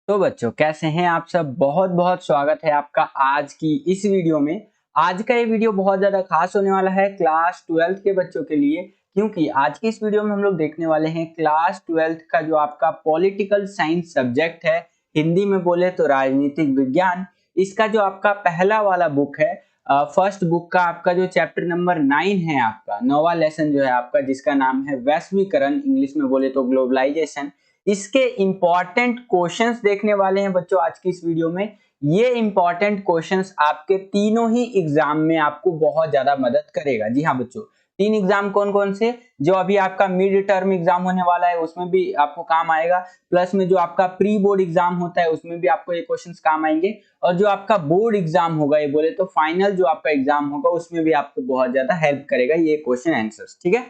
तो बच्चों कैसे हैं आप सब। बहुत बहुत स्वागत है आपका आज की इस वीडियो में। आज का ये वीडियो बहुत ज़्यादा खास होने वाला है क्लास 12th के बच्चों के लिए, क्योंकि आज की इस वीडियो में हम लोग देखने वाले हैं क्लास 12th का जो आपका पॉलिटिकल साइंस सब्जेक्ट है, हिंदी में बोले तो राजनीतिक विज्ञान। इसका जो आपका पहला वाला बुक है, फर्स्ट बुक का आपका जो चैप्टर नंबर 9 है, आपका 9वां लेसन जो है आपका, जिसका नाम है वैश्वीकरण, इंग्लिश में बोले तो ग्लोबलाइजेशन। इसके इंपॉर्टेंट क्वेश्चंस देखने वाले हैं बच्चों आज की इस वीडियो में। ये इंपॉर्टेंट क्वेश्चंस आपके तीनों ही एग्जाम में आपको बहुत ज्यादा मदद करेगा। जी हाँ बच्चों, तीन एग्जाम कौन कौन से, जो अभी आपका मिड टर्म एग्जाम होने वाला है उसमें भी आपको काम आएगा, प्लस में जो आपका प्री बोर्ड एग्जाम होता है उसमें भी आपको ये क्वेश्चंस काम आएंगे, और जो आपका बोर्ड एग्जाम होगा, ये बोले तो फाइनल जो आपका एग्जाम होगा, उसमें भी आपको बहुत ज्यादा हेल्प करेगा ये क्वेश्चन आंसर्स। ठीक है,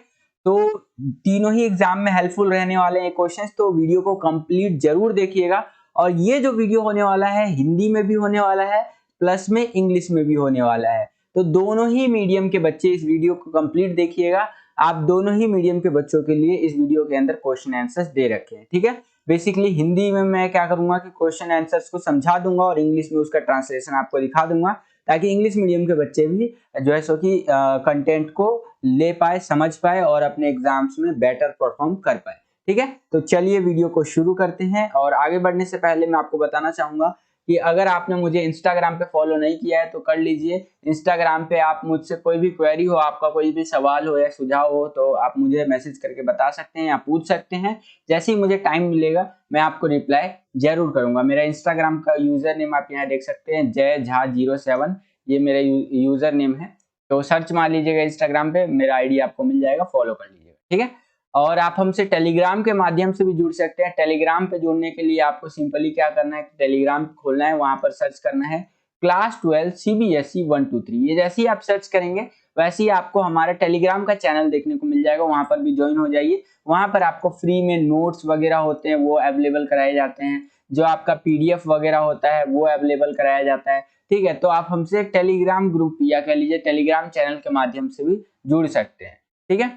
तो तीनों ही एग्जाम में हेल्पफुल रहने वाले हैं क्वेश्चंस, तो वीडियो को कंप्लीट जरूर देखिएगा। और ये जो वीडियो होने वाला है हिंदी में भी होने वाला है, प्लस में इंग्लिश में भी होने वाला है, तो दोनों ही मीडियम के बच्चे इस वीडियो को कंप्लीट देखिएगा। आप दोनों ही मीडियम के बच्चों के लिए इस वीडियो के अंदर क्वेश्चन आंसर्स दे रखे हैं। ठीक है, बेसिकली हिंदी में मैं क्या करूंगा कि क्वेश्चन आंसर्स को समझा दूंगा और इंग्लिश में उसका ट्रांसलेशन आपको दिखा दूंगा, ताकि इंग्लिश मीडियम के बच्चे भी जो है सो कि कंटेंट को ले पाए, समझ पाए और अपने एग्जाम्स में बेटर परफॉर्म कर पाए। ठीक है, तो चलिए वीडियो को शुरू करते हैं। और आगे बढ़ने से पहले मैं आपको बताना चाहूंगा कि अगर आपने मुझे इंस्टाग्राम पे फॉलो नहीं किया है तो कर लीजिए। इंस्टाग्राम पे आप मुझसे कोई भी क्वेरी हो, आपका कोई भी सवाल हो या सुझाव हो, तो आप मुझे मैसेज करके बता सकते हैं या पूछ सकते हैं। जैसे ही मुझे टाइम मिलेगा मैं आपको रिप्लाई जरूर करूंगा। मेरा इंस्टाग्राम का यूजर नेम आप यहाँ देख सकते हैं, जय झा 07, ये मेरा यूजर नेम है। तो सर्च मार लीजिएगा इंस्टाग्राम पे, मेरा आईडी आपको मिल जाएगा, फॉलो कर लीजिएगा। ठीक है, और आप हमसे टेलीग्राम के माध्यम से भी जुड़ सकते हैं। टेलीग्राम पे जुड़ने के लिए आपको सिंपली क्या करना है, टेलीग्राम खोलना है, वहां पर सर्च करना है क्लास 12 CBSE 123। ये जैसे ही आप सर्च करेंगे वैसे ही आपको हमारा टेलीग्राम का चैनल देखने को मिल जाएगा, वहां पर भी ज्वाइन हो जाइए। वहां पर आपको फ्री में नोट्स वगैरह होते हैं वो अवेलेबल कराए जाते हैं, जो आपका PDF वगैरह होता है वो अवेलेबल कराया जाता है। ठीक है, तो आप हमसे टेलीग्राम ग्रुप या कह लीजिए टेलीग्राम चैनल के माध्यम से भी जुड़ सकते हैं। ठीक है,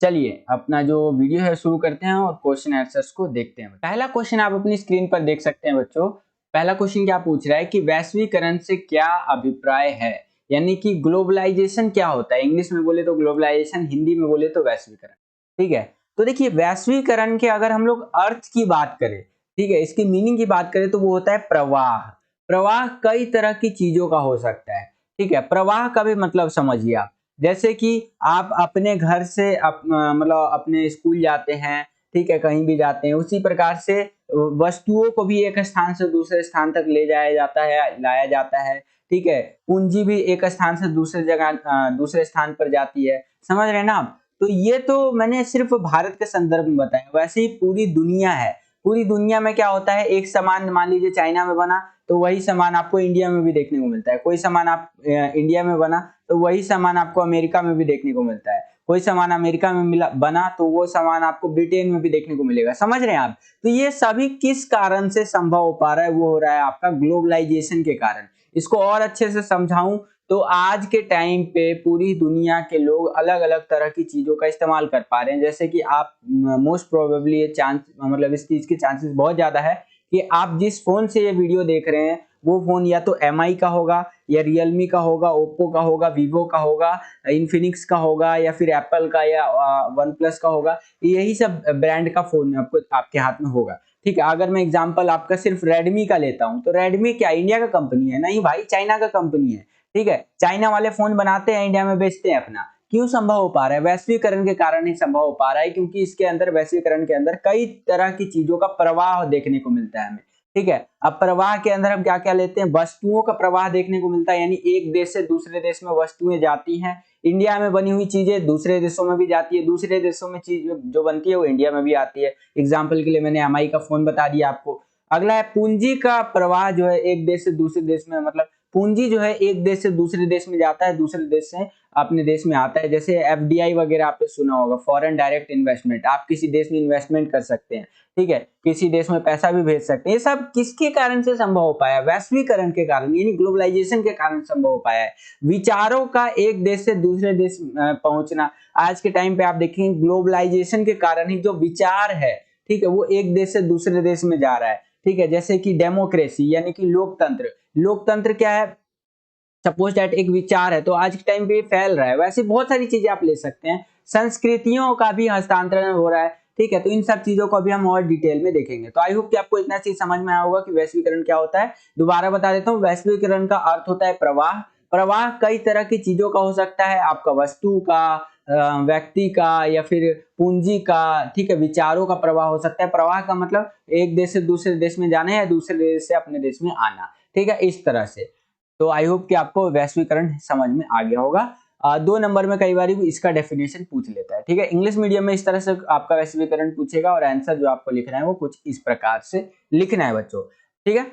चलिए अपना जो वीडियो है शुरू करते हैं और क्वेश्चन आंसर्स को देखते हैं। पहला क्वेश्चन आप अपनी स्क्रीन पर देख सकते हैं बच्चों। पहला क्वेश्चन क्या पूछ रहा है कि वैश्वीकरण से क्या अभिप्राय है, यानी कि ग्लोबलाइजेशन क्या होता है। इंग्लिश में बोले तो ग्लोबलाइजेशन, हिंदी में बोले तो वैश्वीकरण। ठीक है, तो देखिए वैश्वीकरण के अगर हम लोग अर्थ की बात करें, ठीक है, इसकी मीनिंग की बात करें तो वो होता है प्रवाह। प्रवाह कई तरह की चीजों का हो सकता है। ठीक है, प्रवाह का भी मतलब समझिए आप, जैसे कि आप अपने घर से मतलब अपने स्कूल जाते हैं, ठीक है, कहीं भी जाते हैं, उसी प्रकार से वस्तुओं को भी एक स्थान से दूसरे स्थान तक ले जाया जाता है, लाया जाता है। ठीक है, पूंजी भी एक स्थान से दूसरे जगह दूसरे स्थान पर जाती है। समझ रहे हैं ना आप। तो ये तो मैंने सिर्फ भारत के संदर्भ में बताया, वैसे ही पूरी दुनिया है। पूरी दुनिया में क्या होता है, एक सामान मान लीजिए चाइना में बना तो वही सामान आपको इंडिया में भी देखने को मिलता है। कोई सामान आप इंडिया में बना तो वही सामान आपको अमेरिका में भी देखने को मिलता है। कोई सामान अमेरिका में मिला बना तो वो सामान आपको ब्रिटेन में भी देखने को मिलेगा। समझ रहे हैं आप। तो ये सभी किस कारण से संभव हो पा रहा है, वो हो रहा है आपका ग्लोबलाइजेशन के कारण। इसको और अच्छे से समझाऊं तो आज के टाइम पे पूरी दुनिया के लोग अलग अलग तरह की चीजों का इस्तेमाल कर पा रहे हैं। जैसे कि आप मोस्ट प्रोबेबली ये चांस, मतलब इस चीज के चांसेस बहुत ज्यादा है कि आप जिस फोन से ये वीडियो देख रहे हैं वो फोन या तो MI का होगा, या रियलमी का होगा, ओप्पो का होगा, वीवो का होगा, इन्फिनिक्स का होगा, या फिर एप्पल का या वन प्लस का होगा। यही सब ब्रांड का फोन आपको आपके हाथ में होगा। ठीक है, अगर मैं एग्जांपल आपका सिर्फ रेडमी का लेता हूं तो रेडमी क्या इंडिया का कंपनी है? नहीं भाई, चाइना का कंपनी है। ठीक है, चाइना वाले फोन बनाते हैं, इंडिया में बेचते हैं अपना। क्यों संभव हो पा रहा है? वैश्वीकरण के कारण ही संभव हो पा रहा है, क्योंकि इसके अंदर, वैश्वीकरण के अंदर कई तरह की चीजों का प्रवाह देखने को मिलता है हमें। ठीक है, अब प्रवाह के अंदर हम क्या क्या लेते हैं, वस्तुओं का प्रवाह देखने को मिलता है, यानी एक देश से दूसरे देश में वस्तुएं जाती हैं। इंडिया में बनी हुई चीजें दूसरे देशों में भी जाती है, दूसरे देशों में चीज जो बनती है वो इंडिया में भी आती है। एग्जाम्पल के लिए मैंने MI का फोन बता दिया आपको। अगला है पूंजी का प्रवाह, जो है एक देश से दूसरे देश में, मतलब पूंजी जो है एक देश से दूसरे देश में जाता है, दूसरे देश से अपने देश में आता है। जैसे FDI वगैरह आपने सुना होगा, फॉरेन डायरेक्ट इन्वेस्टमेंट। आप किसी देश में इन्वेस्टमेंट कर सकते हैं, ठीक है, किसी देश में पैसा भी भेज सकते हैं। ये सब किसके कारण से संभव हो पाया? वैश्वीकरण के कारण, यानी ग्लोबलाइजेशन के कारण संभव हो पाया है। विचारों का एक देश से दूसरे देश पहुंचना, आज के टाइम पे आप देखेंगे ग्लोबलाइजेशन के कारण ही जो विचार है, ठीक है, वो एक देश से दूसरे देश में जा रहा है। ठीक है, जैसे कि डेमोक्रेसी यानी कि लोकतंत्र। लोकतंत्र क्या है, सपोज दैट एक विचार है तो आज के टाइम पे फैल रहा है, वैसे बहुत सारी चीजें आप ले सकते हैं। संस्कृतियों का भी हस्तांतरण हो रहा है, ठीक है, तो इन सब चीजों को अभी हम और डिटेल में देखेंगे। तो आई होप कि आपको इतना चीज समझ में आया होगा कि वैश्वीकरण क्या होता है। दोबारा बता देता हूँ, वैश्वीकरण का अर्थ होता है प्रवाह। प्रवाह कई तरह की चीजों का हो सकता है, आपका वस्तु का, व्यक्ति का, या फिर पूंजी का, ठीक है, विचारों का प्रवाह हो सकता है। प्रवाह का मतलब एक देश से दूसरे देश में जाना या दूसरे देश से अपने देश में आना, ठीक है, इस तरह से। तो आई होप कि आपको वैश्वीकरण समझ में आ गया होगा। 2 नंबर में कई बार इसका डेफिनेशन पूछ लेता है, ठीक है। इंग्लिश मीडियम में इस तरह से आपका वैश्वीकरण पूछेगा और आंसर जो आपको लिखना है वो कुछ इस प्रकार से लिखना है बच्चों, ठीक है।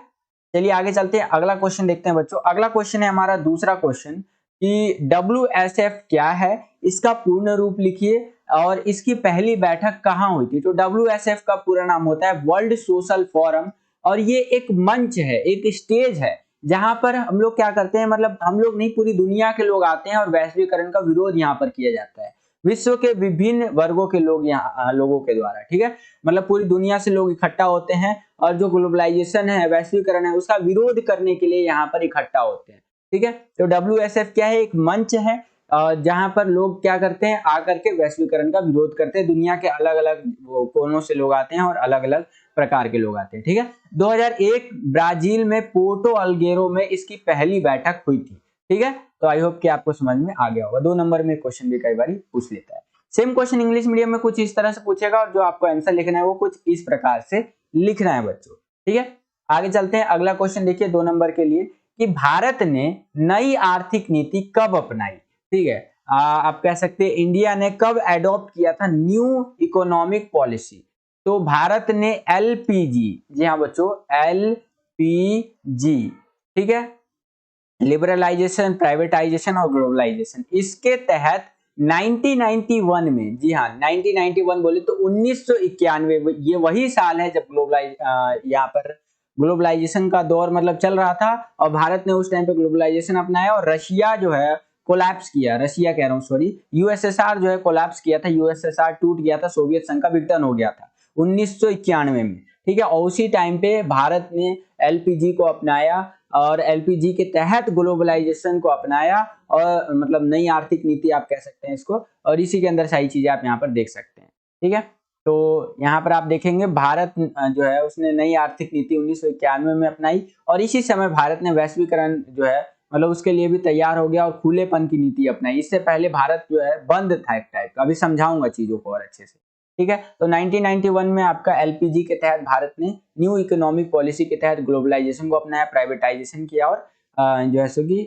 चलिए आगे चलते हैं, अगला क्वेश्चन देखते हैं बच्चों। अगला क्वेश्चन है हमारा दूसरा क्वेश्चन कि WSF क्या है, इसका पूर्ण रूप लिखिए और इसकी पहली बैठक कहाँ हुई थी। तो WSF का पूरा नाम होता है वर्ल्ड सोशल फोरम, और ये एक मंच है, एक स्टेज है जहां पर हम लोग क्या करते हैं, मतलब हम लोग नहीं, पूरी दुनिया के लोग आते हैं और वैश्वीकरण का विरोध यहाँ पर किया जाता है। विश्व के विभिन्न वर्गों के लोग यहाँ लोगों के द्वारा, ठीक है, मतलब पूरी दुनिया से लोग इकट्ठा होते हैं और जो ग्लोबलाइजेशन है, वैश्वीकरण है, उसका विरोध करने के लिए यहाँ पर इकट्ठा होते हैं, ठीक है। तो WSF क्या है, एक मंच है जहां पर लोग क्या करते हैं, आकर के वैश्वीकरण का विरोध करते हैं। दुनिया के अलग अलग कोनों से लोग आते हैं और अलग अलग प्रकार के लोग आते हैं, ठीक है। 2001 ब्राजील में पोर्टो अल्गेरो में इसकी पहली बैठक हुई थी, ठीक है। तो आई होप कि आपको समझ में आ गया होगा। 2 नंबर में क्वेश्चन भी कई बार पूछ लेता है। सेम क्वेश्चन इंग्लिश मीडियम में कुछ इस तरह से पूछेगा और जो आपको आंसर लिखना है वो कुछ इस प्रकार से लिखना है बच्चों, ठीक है। आगे चलते हैं, अगला क्वेश्चन देखिए 2 नंबर के लिए कि भारत ने नई आर्थिक नीति कब अपनाई, ठीक है। आप कह सकते हैं इंडिया ने कब एडॉप्ट किया था न्यू इकोनॉमिक पॉलिसी। तो भारत ने LPG, जी हाँ बच्चों, LPG, ठीक है, लिबरलाइजेशन, प्राइवेटाइजेशन और ग्लोबलाइजेशन, इसके तहत 1991 में, जी हाँ 1991 बोले तो 1991, ये वही साल है जब यहाँ पर ग्लोबलाइजेशन का दौर मतलब चल रहा था और भारत ने उस टाइम पे ग्लोबलाइजेशन अपनाया और रशिया जो है कोलैप्स किया, रशिया कह रहा हूँ सॉरी, USSR जो है कोलैप्स किया था, USSR टूट गया था, सोवियत संघ का विघटन हो गया था 1991 में, ठीक है। और उसी टाइम पे भारत ने LPG को अपनाया और LPG के तहत ग्लोबलाइजेशन को अपनाया और मतलब नई आर्थिक नीति आप कह सकते हैं इसको, और इसी के अंदर सारी चीजें आप यहाँ पर देख सकते हैं, ठीक है। तो यहाँ पर आप देखेंगे भारत जो है उसने नई आर्थिक नीति 1991 में अपनाई और इसी समय भारत ने वैश्वीकरण जो है मतलब उसके लिए भी तैयार हो गया और खुलेपन की नीति अपनाई। इससे पहले भारत जो है बंद था एक टाइप का, अभी समझाऊंगा चीजों को और अच्छे से, ठीक है। तो 1991 में आपका LPG के तहत भारत ने न्यू इकोनॉमिक पॉलिसी के तहत ग्लोबलाइजेशन को अपनाया, प्राइवेटाइजेशन किया और जो है सो कि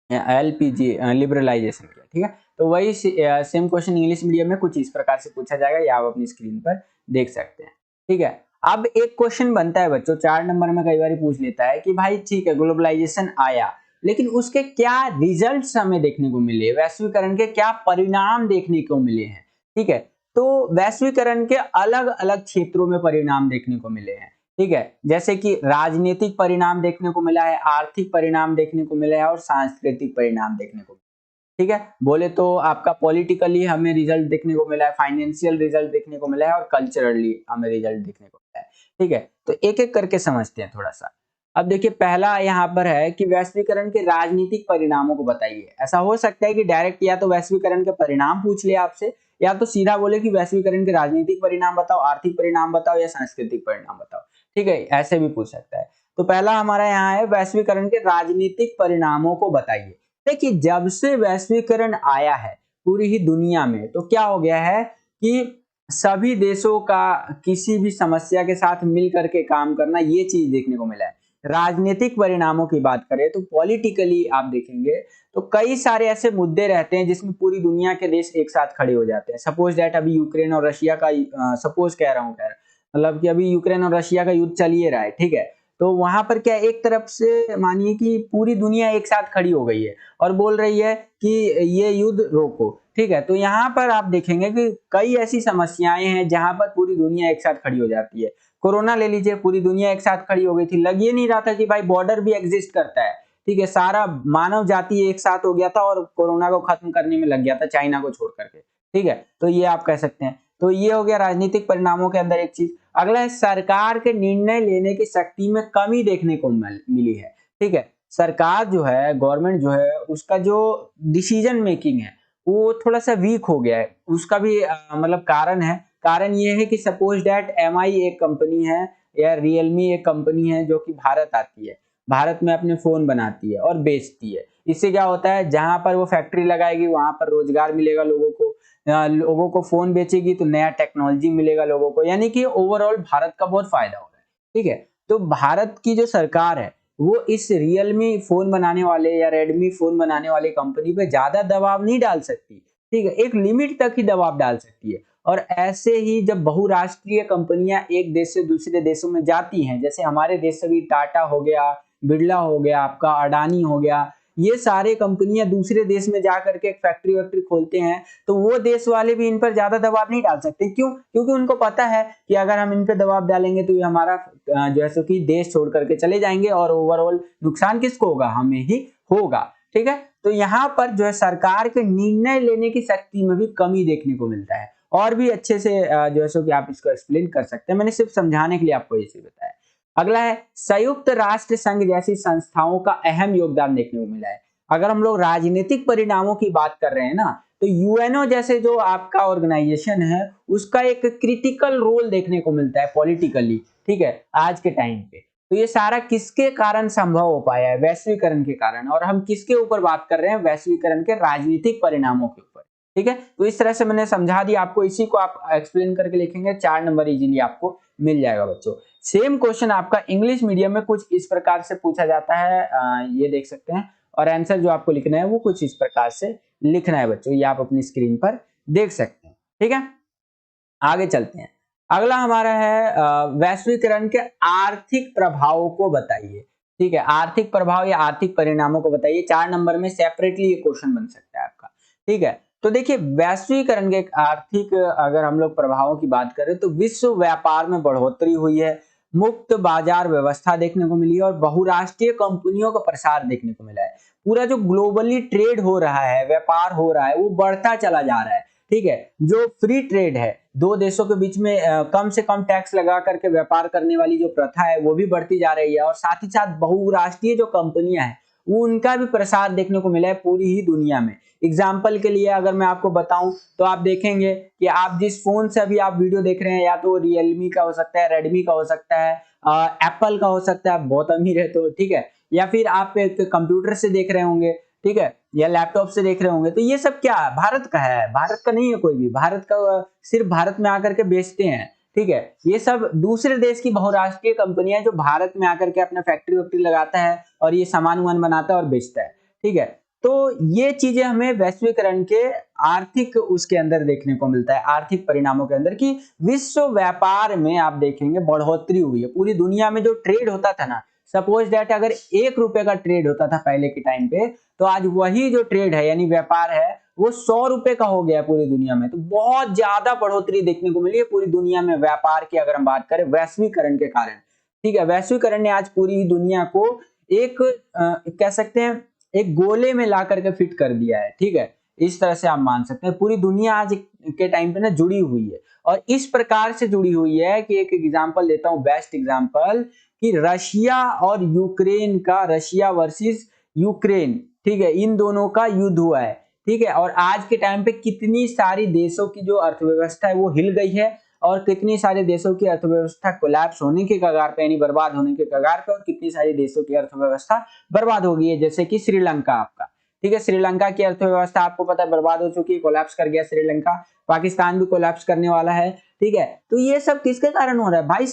LPG लिबरलाइजेशन किया, ठीक है। तो वही सेम क्वेश्चन इंग्लिश मीडियम में कुछ इस प्रकार से पूछा जाएगा, या आप अपनी स्क्रीन पर देख सकते हैं, ठीक है। अब एक क्वेश्चन बनता है बच्चों 4 नंबर में कई बार पूछ लेता है कि भाई ठीक है ग्लोबलाइजेशन आया लेकिन उसके क्या रिजल्ट्स हमें देखने को मिले, वैश्वीकरण के क्या परिणाम देखने को मिले हैं, ठीक है। तो वैश्वीकरण के अलग अलग क्षेत्रों में परिणाम देखने को मिले हैं, ठीक है, जैसे कि राजनीतिक परिणाम देखने को मिला है, आर्थिक परिणाम देखने को मिला है और सांस्कृतिक परिणाम देखने को, ठीक है। बोले तो आपका पॉलिटिकली हमें रिजल्ट देखने को मिला है, फाइनेंशियल रिजल्ट देखने को मिला है और कल्चरली हमें रिजल्ट देखने को मिला है, ठीक है। तो एक एक करके समझते हैं थोड़ा सा। अब देखिए पहला यहाँ पर है कि वैश्वीकरण के राजनीतिक परिणामों को बताइए। ऐसा हो सकता है कि डायरेक्ट या तो वैश्वीकरण के परिणाम पूछ लिया आपसे, या तो सीधा बोले कि वैश्वीकरण के राजनीतिक परिणाम बताओ, आर्थिक परिणाम बताओ या सांस्कृतिक परिणाम बताओ, ठीक है, ऐसे भी पूछ सकता है। तो पहला हमारा यहाँ है वैश्वीकरण के राजनीतिक परिणामों को बताइए। देखिए जब से वैश्वीकरण आया है पूरी ही दुनिया में तो क्या हो गया है कि सभी देशों का किसी भी समस्या के साथ मिल करके काम करना, ये चीज देखने को मिला है। राजनीतिक परिणामों की बात करें तो पॉलिटिकली आप देखेंगे तो कई सारे ऐसे मुद्दे रहते हैं जिसमें पूरी दुनिया के देश एक साथ खड़े हो जाते हैं। सपोज दैट अभी यूक्रेन और रशिया का सपोज कह रहा हूँ मतलब कि अभी यूक्रेन और रशिया का युद्ध चल ही रहा है, ठीक है। तो वहां पर क्या एक तरफ से मानिए कि पूरी दुनिया एक साथ खड़ी हो गई है और बोल रही है कि ये युद्ध रोको, ठीक है। तो यहाँ पर आप देखेंगे कि कई ऐसी समस्याएं हैं जहां पर पूरी दुनिया एक साथ खड़ी हो जाती है। कोरोना ले लीजिए, पूरी दुनिया एक साथ खड़ी हो गई थी, लग ये नहीं रहा था कि भाई बॉर्डर भी एग्जिस्ट करता है, ठीक है। सारा मानव जाति एक साथ हो गया था और कोरोना को खत्म करने में लग गया था चाइना को छोड़ करके, ठीक है। तो ये आप कह सकते हैं। तो ये हो गया राजनीतिक परिणामों के अंदर एक चीज। अगला है सरकार के निर्णय लेने की शक्ति में कमी देखने को मिली है। ठीक है, सरकार जो है, गवर्नमेंट जो है, उसका जो डिसीजन मेकिंग है वो थोड़ा सा वीक हो गया है। उसका भी मतलब कारण है। कारण ये है कि सपोज दैट MI एक कंपनी है या रियलमी एक कंपनी है जो कि भारत आती है, भारत में अपने फोन बनाती है और बेचती है। इससे क्या होता है, जहां पर वो फैक्ट्री लगाएगी वहां पर रोजगार मिलेगा लोगों को, लोगों को फोन बेचेगी तो नया टेक्नोलॉजी मिलेगा लोगों को, यानी कि ओवरऑल भारत का बहुत फायदा हो रहा है। ठीक है, तो भारत की जो सरकार है वो इस रियलमी फोन बनाने वाले या रेडमी फोन बनाने वाली कंपनी पे ज्यादा दबाव नहीं डाल सकती। ठीक है, एक लिमिट तक ही दबाव डाल सकती है। और ऐसे ही जब बहुराष्ट्रीय कंपनियां एक देश से दूसरे देशों में जाती हैं, जैसे हमारे देश से भी टाटा हो गया, बिरला हो गया, आपका अडानी हो गया, ये सारे कंपनियां दूसरे देश में जा करके एक फैक्ट्री वैक्ट्री खोलते हैं, तो वो देश वाले भी इन पर ज्यादा दबाव नहीं डाल सकते। क्यों? क्योंकि उनको पता है कि अगर हम इन पे दबाव डालेंगे तो ये हमारा जैसे कि देश छोड़ करके चले जाएंगे और ओवरऑल नुकसान किसको होगा, हमें ही होगा। ठीक है, तो यहाँ पर जो है सरकार के निर्णय लेने की शक्ति में भी कमी देखने को मिलता है। और भी अच्छे से जो है सो कि आप इसको एक्सप्लेन कर सकते हैं, मैंने सिर्फ समझाने के लिए आपको इसे बताया। अगला है संयुक्त राष्ट्र संघ जैसी संस्थाओं का अहम योगदान देखने को मिला है। अगर हम लोग राजनीतिक परिणामों की बात कर रहे हैं ना, तो यूएनओ जैसे जो आपका ऑर्गेनाइजेशन है उसका एक क्रिटिकल रोल देखने को मिलता है पॉलिटिकली। ठीक है, आज के टाइम पे तो ये सारा किसके कारण संभव हो पाया है, वैश्वीकरण के कारण। और हम किसके ऊपर बात कर रहे हैं, वैश्वीकरण के राजनीतिक परिणामों के ऊपर। ठीक है, तो इस तरह से मैंने समझा दिया आपको, इसी को आप एक्सप्लेन करके लिखेंगे 4 नंबर इजीली आपको मिल जाएगा बच्चों। सेम क्वेश्चन आपका इंग्लिश मीडियम में कुछ इस प्रकार से पूछा जाता है, ये देख सकते हैं। और आंसर जो आपको लिखना है वो कुछ इस प्रकार से लिखना है बच्चों, ये आप अपनी स्क्रीन पर देख सकते हैं। ठीक है, आगे चलते हैं। अगला हमारा है वैश्वीकरण के आर्थिक प्रभावों को बताइए। ठीक है, आर्थिक प्रभाव या आर्थिक परिणामों को बताइए। 4 नंबर में सेपरेटली ये क्वेश्चन बन सकता है आपका। ठीक है, तो देखिए वैश्वीकरण के आर्थिक अगर हम लोग प्रभावों की बात करें तो विश्व व्यापार में बढ़ोतरी हुई है, मुक्त बाजार व्यवस्था देखने को मिली है और बहुराष्ट्रीय कंपनियों का प्रसार देखने को मिला है। पूरा जो ग्लोबली ट्रेड हो रहा है, व्यापार हो रहा है, वो बढ़ता चला जा रहा है। ठीक है, जो फ्री ट्रेड है, दो देशों के बीच में कम से कम टैक्स लगा करके व्यापार करने वाली जो प्रथा है वो भी बढ़ती जा रही है। और साथ ही साथ बहुराष्ट्रीय जो कंपनियां हैं उनका भी प्रसार देखने को मिला है पूरी ही दुनिया में। एग्जाम्पल के लिए अगर मैं आपको बताऊं तो आप देखेंगे कि आप जिस फोन से अभी आप वीडियो देख रहे हैं, या तो रियलमी का हो सकता है, रेडमी का हो सकता है, एप्पल का हो सकता है, बहुत अमीर है तो। ठीक है, या फिर आप एक कंप्यूटर से देख रहे होंगे, ठीक है, या लैपटॉप से देख रहे होंगे, तो ये सब क्या है, भारत का है, भारत का नहीं है कोई भी। भारत का सिर्फ भारत में आकर के बेचते हैं। ठीक है, ये सब दूसरे देश की बहुराष्ट्रीय कंपनियां जो भारत में आकर के अपना फैक्ट्री वैक्ट्री लगाता है और ये सामान वामान बनाता है और बेचता है। ठीक है, तो ये चीजें हमें वैश्वीकरण के आर्थिक उसके अंदर देखने को मिलता है, आर्थिक परिणामों के अंदर, कि विश्व व्यापार में आप देखेंगे बढ़ोतरी हुई है। पूरी दुनिया में जो ट्रेड होता था ना, सपोज दैट अगर 1 रुपए का ट्रेड होता था पहले के टाइम पे, तो आज वही जो ट्रेड है यानी व्यापार है वो 100 रुपए का हो गया पूरी दुनिया में। तो बहुत ज्यादा बढ़ोतरी देखने को मिली है पूरी दुनिया में व्यापार की अगर हम बात करें वैश्वीकरण के कारण। ठीक है, वैश्वीकरण ने आज पूरी दुनिया को एक कह सकते हैं एक गोले में ला करके फिट कर दिया है। ठीक है, इस तरह से आप मान सकते हैं पूरी दुनिया आज के टाइम पे ना जुड़ी हुई है। और इस प्रकार से जुड़ी हुई है कि एक एग्जांपल देता हूं, बेस्ट एग्जांपल, कि रशिया और यूक्रेन का, रशिया वर्सेस यूक्रेन, ठीक है, इन दोनों का युद्ध हुआ है। ठीक है, और आज के टाइम पे कितनी सारी देशों की जो अर्थव्यवस्था है वो हिल गई है और कितनी सारे देशों की अर्थव्यवस्था कोलैप्स होने के कगार पे यानी बर्बाद होने के कगार पे, और कितनी सारी देशों की अर्थव्यवस्था बर्बाद हो गई है, जैसे कि श्रीलंका आपका। ठीक है, श्रीलंका की अर्थव्यवस्था आपको पता है बर्बाद हो चुकी है, कोलैप्स कर गया श्रीलंका। पाकिस्तान भी कोलैप्स करने वाला है। ठीक है, तो ये सब किसके कारण हो रहा है भाई,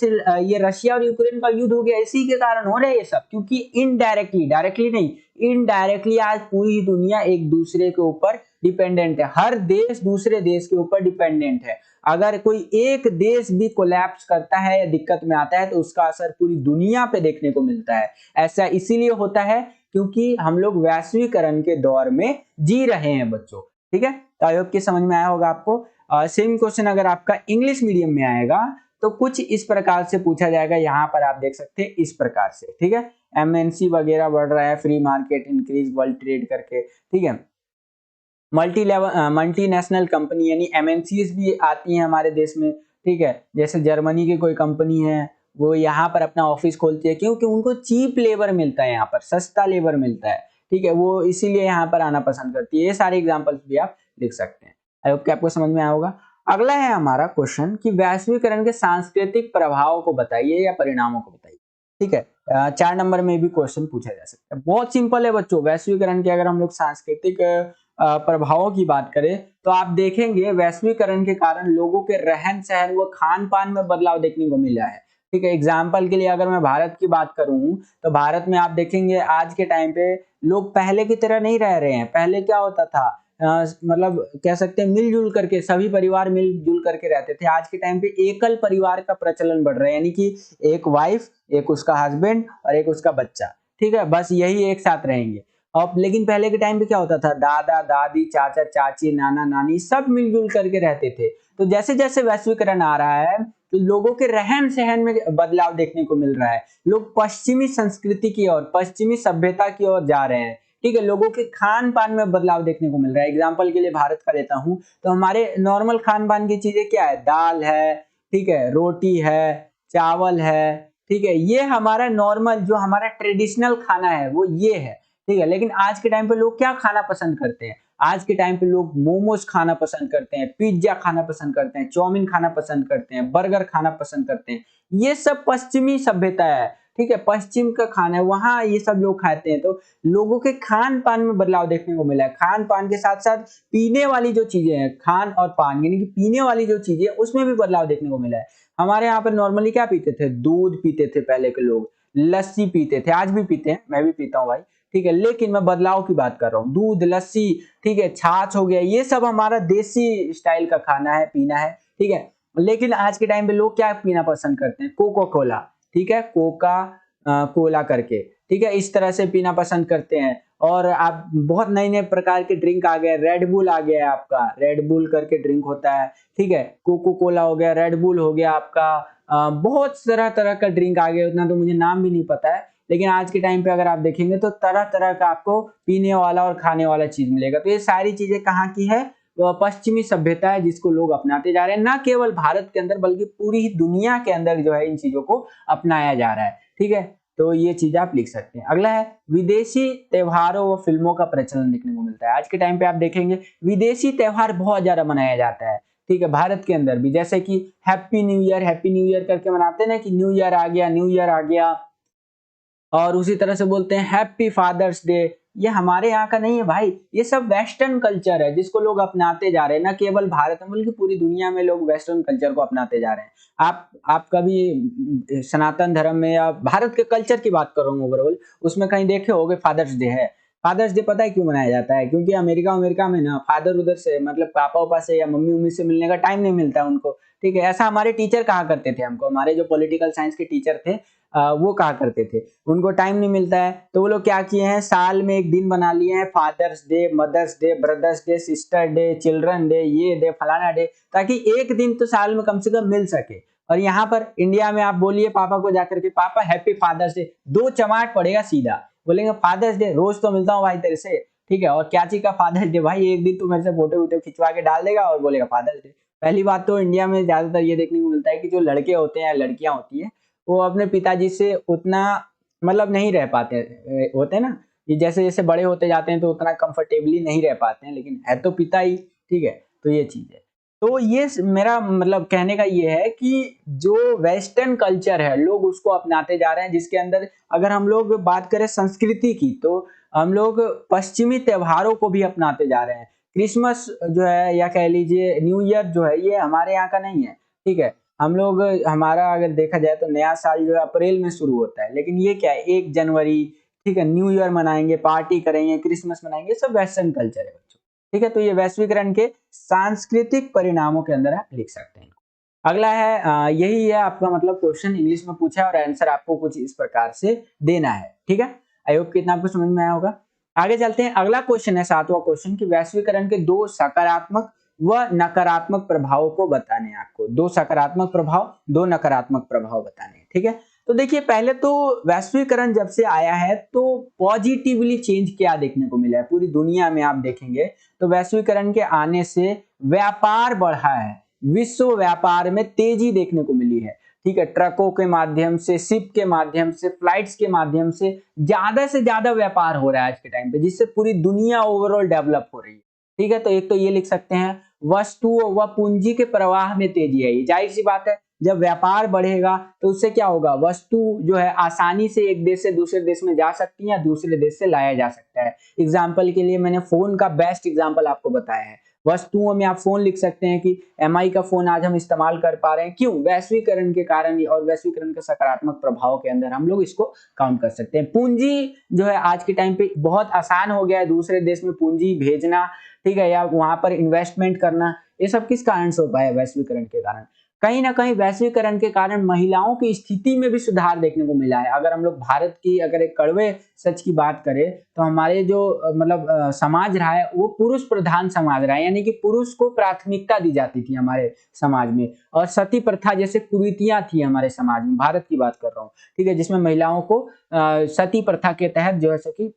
ये रशिया और यूक्रेन का युद्ध हो गया, इसी के कारण हो रहा है ये सब। क्योंकि इनडायरेक्टली, डायरेक्टली नहीं, इनडायरेक्टली आज पूरी दुनिया एक दूसरे के ऊपर डिपेंडेंट है। हर देश दूसरे देश के ऊपर डिपेंडेंट है। अगर कोई एक देश भी कोलैप्स करता है या दिक्कत में आता है तो उसका असर पूरी दुनिया पे देखने को मिलता है। ऐसा इसीलिए होता है क्योंकि हम लोग वैश्वीकरण के दौर में जी रहे हैं बच्चों। ठीक है, तो आई होप कि समझ में आया होगा आपको। सेम क्वेश्चन अगर आपका इंग्लिश मीडियम में आएगा तो कुछ इस प्रकार से पूछा जाएगा, यहाँ पर आप देख सकते हैं इस प्रकार से। ठीक है, एमएनसी वगैरह बढ़ रहा है, free market increase, world trade करके। ठीक है, मल्टीनेशनल कंपनी यानी एमएनसीज भी आती हैं हमारे देश में। ठीक है, जैसे जर्मनी की कोई कंपनी है वो यहाँ पर अपना ऑफिस खोलती है क्योंकि उनको चीप लेबर मिलता है, यहाँ पर सस्ता लेबर मिलता है, ठीक है, वो इसीलिए यहाँ पर आना पसंद करती है। ये सारे एग्जाम्पल्स भी आप लिख सकते हैं। आई होप कि आपको समझ में आया होगा। अगला है हमारा क्वेश्चन कि वैश्वीकरण के सांस्कृतिक प्रभाव को बताइए या परिणामों को बताइए। ठीक है, 4 नंबर में भी क्वेश्चन पूछा जा सकता है। बहुत सिंपल है बच्चों, वैश्वीकरण के अगर हम लोग सांस्कृतिक प्रभावों की बात करें तो आप देखेंगे वैश्वीकरण के कारण लोगों के रहन सहन व खान पान में बदलाव देखने को मिला है। ठीक है, एग्जाम्पल के लिए अगर मैं भारत की बात करूं तो भारत में आप देखेंगे आज के टाइम पे लोग पहले की तरह नहीं रह रहे हैं। पहले क्या होता था, मतलब कह सकते हैं मिलजुल करके सभी परिवार मिलजुल करके रहते थे। आज के टाइम पे एकल परिवार का प्रचलन बढ़ रहा है, यानी कि एक वाइफ, एक उसका हस्बैंड और एक उसका बच्चा, ठीक है, बस यही एक साथ रहेंगे। अब लेकिन पहले के टाइम पे क्या होता था, दादा दादी चाचा चाची नाना नानी सब मिलजुल करके रहते थे। तो जैसे जैसे वैश्वीकरण आ रहा है तो लोगों के रहन सहन में बदलाव देखने को मिल रहा है। लोग पश्चिमी संस्कृति की ओर, पश्चिमी सभ्यता की ओर जा रहे हैं। ठीक है, लोगों के खान पान में बदलाव देखने को मिल रहा है। एग्जाम्पल के लिए भारत का लेता हूं तो हमारे नॉर्मल खान पान की चीजें क्या है, दाल है, ठीक है, रोटी है, चावल है, ठीक है, ये हमारा नॉर्मल जो हमारा ट्रेडिशनल खाना है वो ये है। ठीक है, लेकिन आज के टाइम पे लोग क्या खाना पसंद करते हैं, आज के टाइम पे लोग मोमोज खाना पसंद करते हैं, पिज्जा खाना पसंद करते हैं, चाउमीन खाना पसंद करते हैं, बर्गर खाना पसंद करते हैं। ये सब पश्चिमी सभ्यता है। ठीक है, पश्चिम का खाना है, वहां ये सब लोग खाते हैं। तो लोगों के खान पान में बदलाव देखने को मिला है। खान पान के साथ साथ पीने वाली जो चीजें हैं, खान और पान यानी कि पीने वाली जो चीजें, उसमें भी बदलाव देखने को मिला है। हमारे यहाँ पर नॉर्मली क्या पीते थे, दूध पीते थे पहले के लोग, लस्सी पीते थे, आज भी पीते हैं, मैं भी पीता हूँ भाई। ठीक है, लेकिन मैं बदलाव की बात कर रहा हूँ, दूध, लस्सी, ठीक है, छाछ हो गया, ये सब हमारा देसी स्टाइल का खाना है, पीना है। ठीक है, लेकिन आज के टाइम पे लोग क्या पीना पसंद करते हैं, कोका कोला, ठीक है, कोका कोला करके, ठीक है, इस तरह से पीना पसंद करते हैं। और आप बहुत नए नए प्रकार के ड्रिंक आ गए, रेड बुल आ गया है आपका, रेड बुल करके ड्रिंक होता है, ठीक है, कोको कोला हो गया, रेड बुल हो गया आपका, बहुत तरह तरह का ड्रिंक आ गया, उतना तो मुझे नाम भी नहीं पता है। लेकिन आज के टाइम पे अगर आप देखेंगे तो तरह तरह का आपको पीने वाला और खाने वाला चीज मिलेगा। तो ये सारी चीजें कहाँ की है, पश्चिमी सभ्यता है, जिसको लोग अपनाते जा रहे हैं, ना केवल भारत के अंदर बल्कि पूरी ही दुनिया के अंदर जो है इन चीजों को अपनाया जा रहा है। ठीक है, तो ये चीज आप लिख सकते हैं। अगला है विदेशी त्योहारों व फिल्मों का प्रचलन देखने को मिलता है। आज के टाइम पे आप देखेंगे विदेशी त्योहार बहुत ज्यादा मनाया जाता है। ठीक है, भारत के अंदर भी, जैसे कि हैप्पी न्यू ईयर करके मनाते हैं ना, कि न्यू ईयर आ गया, न्यू ईयर आ गया। और उसी तरह से बोलते हैं हैप्पी फादर्स डे। ये हमारे यहाँ का नहीं है भाई, ये सब वेस्टर्न कल्चर है जिसको लोग अपनाते जा रहे हैं। ना केवल भारत में बल्कि पूरी दुनिया में लोग वेस्टर्न कल्चर को अपनाते जा रहे हैं। आप कभी सनातन धर्म में या भारत के कल्चर की बात कर रहा हूँ ओवरऑल, उसमें कहीं देखे होगे फादर्स डे है। फादर्स डे पता है क्यों मनाया जाता है, क्योंकि अमेरिका में ना फादर उधर से, मतलब पापा उपा से या मम्मी उम्मी से मिलने का टाइम नहीं मिलता है उनको। ठीक है, ऐसा हमारे टीचर कहा करते थे हमको, हमारे जो पॉलिटिकल साइंस के टीचर थे वो कहा करते थे, उनको टाइम नहीं मिलता है। तो वो लोग क्या किए हैं, साल में एक दिन बना लिए हैं, father's day, mother's day, brother's day, sister day, children day, ये डे, फलाना डे, ताकि एक दिन तो साल में कम से कम मिल सके। और यहाँ पर इंडिया में आप बोलिए पापा को जाकर के, पापा हैप्पी फादर्स डे, दो चमाट पड़ेगा सीधा, बोलेंगे फादर्स डे, रोज तो मिलता हूँ भाई तेरे से। ठीक है, और क्या चीज का फादर्स डे भाई, एक दिन तू मेरे से फोटो वोटो खिंचवा के डाल देगा और बोलेगा फादर्स डे। पहली बात तो इंडिया में ज्यादातर ये देखने को मिलता है कि जो लड़के होते हैं या लड़कियां होती है वो अपने पिताजी से उतना मतलब नहीं रह पाते होते हैं ना, ये जैसे जैसे बड़े होते जाते हैं तो उतना कंफर्टेबली नहीं रह पाते हैं, लेकिन है तो पिता ही। ठीक है, तो ये चीज है। तो ये मेरा मतलब कहने का ये है कि जो वेस्टर्न कल्चर है लोग उसको अपनाते जा रहे हैं, जिसके अंदर अगर हम लोग बात करें संस्कृति की तो हम लोग पश्चिमी त्योहारों को भी अपनाते जा रहे हैं। क्रिसमस जो है या कह लीजिए न्यू ईयर जो है ये हमारे यहाँ का नहीं है। ठीक है, हम लोग, हमारा अगर देखा जाए तो नया साल जो है अप्रैल में शुरू होता है, लेकिन ये क्या है 1 जनवरी। ठीक है, न्यू ईयर मनाएंगे, पार्टी करेंगे, क्रिसमस मनाएंगे, सब वेस्टर्न कल्चर है बच्चों। ठीक है, तो ये वैश्वीकरण के सांस्कृतिक परिणामों के अंदर आप लिख सकते हैं। अगला है यही है आपका मतलब क्वेश्चन इंग्लिश में पूछा है और आंसर आपको कुछ इस प्रकार से देना है। ठीक है, आई होप कि इतना आपको समझ में आया होगा। आगे चलते हैं, अगला क्वेश्चन है 7वां क्वेश्चन कि वैश्वीकरण के 2 सकारात्मक व नकारात्मक प्रभाव को बताने हैं आपको। 2 सकारात्मक प्रभाव, 2 नकारात्मक प्रभाव बताने हैं। ठीक है, तो देखिए पहले तो वैश्वीकरण जब से आया है तो पॉजिटिवली चेंज क्या देखने को मिला है पूरी दुनिया में। आप देखेंगे तो वैश्वीकरण के आने से व्यापार बढ़ा है, विश्व व्यापार में तेजी देखने को मिली है। ठीक है, ट्रकों के माध्यम से, शिप के माध्यम से, फ्लाइट्स के माध्यम से ज्यादा व्यापार हो रहा है आज के टाइम पे, जिससे पूरी दुनिया ओवरऑल डेवलप हो रही है। ठीक है, तो एक तो ये लिख सकते हैं, वस्तुओं व पूंजी के प्रवाह में तेजी आई। जाहिर सी बात है, जब व्यापार बढ़ेगा तो उससे क्या होगा, वस्तु जो है आसानी से एक देश से दूसरे देश में जा सकती है या दूसरे देश से लाया जा सकता है। एग्जाम्पल के लिए मैंने फोन का बेस्ट एग्जाम्पल आपको बताया है। वस्तुओं में आप फोन लिख सकते हैं कि एमआई का फोन आज हम इस्तेमाल कर पा रहे हैं, क्यों? वैश्वीकरण के कारण और वैश्वीकरण के सकारात्मक प्रभाव के अंदर हम लोग इसको काउंट कर सकते हैं। पूंजी जो है आज के टाइम पे बहुत आसान हो गया है दूसरे देश में पूंजी भेजना, ठीक है, या वहां पर इन्वेस्टमेंट करना। ये सब किस कारण से हो पाया? वैश्वीकरण के कारण। कहीं ना कहीं वैश्वीकरण के कारण महिलाओं की स्थिति में भी सुधार देखने को मिला है। अगर हम लोग भारत की अगर एक कड़वे सच की बात करें तो हमारे जो समाज रहा है वो पुरुष प्रधान समाज रहा है, यानी कि पुरुष को प्राथमिकता दी जाती थी हमारे समाज में। और सती प्रथा जैसे कुरीतियां थी हमारे समाज में, भारत की बात कर रहा हूँ, ठीक है, जिसमें महिलाओं को सती प्रथा के तहत जो है सो कि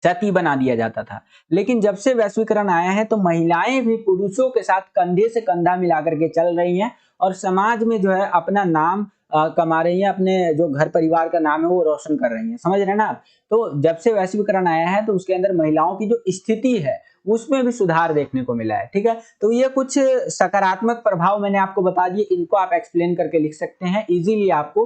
सती बना दिया जाता था। लेकिन जब से वैश्वीकरण आया है तो महिलाएं भी पुरुषों के साथ कंधे से कंधा मिलाकर के चल रही हैं और समाज में जो है अपना नाम कमा रही हैं, अपने जो घर परिवार का नाम है वो रोशन कर रही हैं। समझ रहे हैं ना आप? तो जब से वैश्वीकरण आया है तो उसके अंदर महिलाओं की जो स्थिति है उसमें भी सुधार देखने को मिला है। ठीक है, तो ये कुछ सकारात्मक प्रभाव मैंने आपको बता दिए, इनको आप एक्सप्लेन करके लिख सकते हैं इजीली। आपको